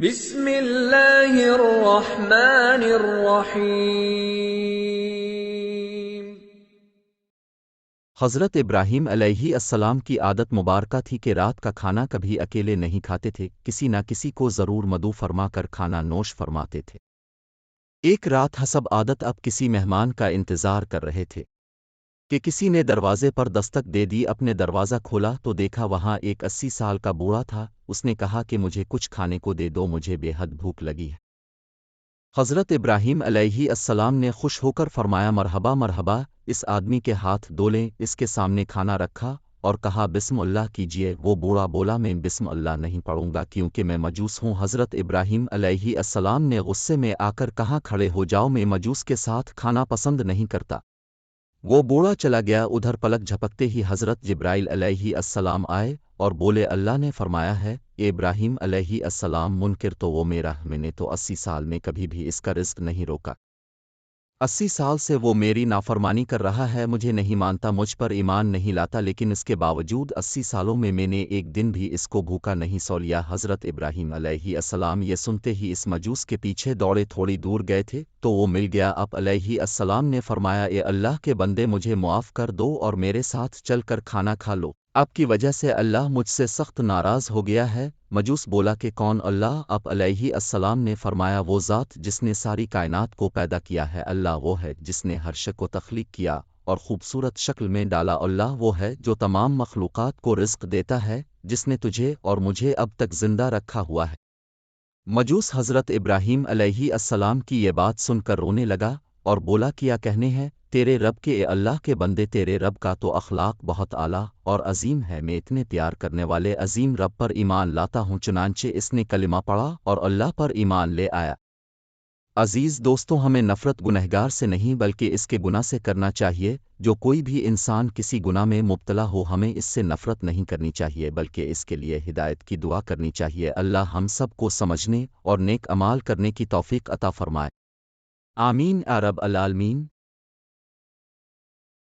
بسم اللہ الرحمن الرحیم۔ حضرت ابراہیم علیہ السلام کی عادت مبارکہ تھی کہ رات کا کھانا کبھی اکیلے نہیں کھاتے تھے، کسی نہ کسی کو ضرور مدعو فرما کر کھانا نوش فرماتے تھے۔ ایک رات حسب عادت اب کسی مہمان کا انتظار کر رہے تھے کہ کسی نے دروازے پر دستک دے دی۔ اپنے دروازہ کھولا تو دیکھا وہاں ایک 80 سال کا بوڑھا تھا۔ اس نے کہا کہ مجھے کچھ کھانے کو دے دو، مجھے بے حد بھوک لگی ہے۔ حضرت ابراہیم علیہ السلام نے خوش ہو کر فرمایا مرحبا مرحبا، اس آدمی کے ہاتھ دولیں۔ اس کے سامنے کھانا رکھا اور کہا بسم اللہ کیجئے۔ وہ بوڑھا بولا میں بسم اللہ نہیں پڑھوں گا کیونکہ میں مجوس ہوں۔ حضرت ابراہیم علیہ السلام نے غصے میں آ کر کہا کھڑے ہو جاؤ، میں مجوس کے ساتھ کھانا پسند نہیں کرتا۔ وہ بوڑھا چلا گیا۔ ادھر پلک جھپکتے ہی حضرت جبرائیل علیہ السلام آئے اور بولے اللہ نے فرمایا ہے اے ابراہیم علیہ السلام منکر تو وہ میرا، میں نے تو 80 سال میں کبھی بھی اس کا رزق نہیں روکا۔ 80 سال سے وہ میری نافرمانی کر رہا ہے، مجھے نہیں مانتا، مجھ پر ایمان نہیں لاتا، لیکن اس کے باوجود 80 سالوں میں نے ایک دن بھی اس کو بھوکا نہیں سو لیا۔ حضرت ابراہیم علیہ السلام یہ سنتے ہی اس مجوس کے پیچھے دوڑے، تھوڑی دور گئے تھے تو وہ مل گیا۔ اب علیہ السلام نے فرمایا اے اللہ کے بندے مجھے معاف کر دو اور میرے ساتھ چل کر کھانا کھا لو، آپ کی وجہ سے اللہ مجھ سے سخت ناراض ہو گیا ہے۔ مجوس بولا کہ کون اللہ؟ اب علیہ السلام نے فرمایا وہ ذات جس نے ساری کائنات کو پیدا کیا ہے، اللہ وہ ہے جس نے ہر شے کو تخلیق کیا اور خوبصورت شکل میں ڈالا، اللہ وہ ہے جو تمام مخلوقات کو رزق دیتا ہے، جس نے تجھے اور مجھے اب تک زندہ رکھا ہوا ہے۔ مجوس حضرت ابراہیم علیہ السلام کی یہ بات سن کر رونے لگا اور بولا کیا کہنے ہیں تیرے رب کے، اے اللہ کے بندے، تیرے رب کا تو اخلاق بہت اعلیٰ اور عظیم ہے، میں اتنے پیار کرنے والے عظیم رب پر ایمان لاتا ہوں۔ چنانچہ اس نے کلمہ پڑھا اور اللہ پر ایمان لے آیا۔ عزیز دوستوں، ہمیں نفرت گنہگار سے نہیں بلکہ اس کے گناہ سے کرنا چاہیے۔ جو کوئی بھی انسان کسی گناہ میں مبتلا ہو ہمیں اس سے نفرت نہیں کرنی چاہیے بلکہ اس کے لیے ہدایت کی دعا کرنی چاہیے۔ اللہ ہم سب کو سمجھنے اور نیک اعمال کرنے کی توفیق عطا فرمائے، آمین یا رب العالمین۔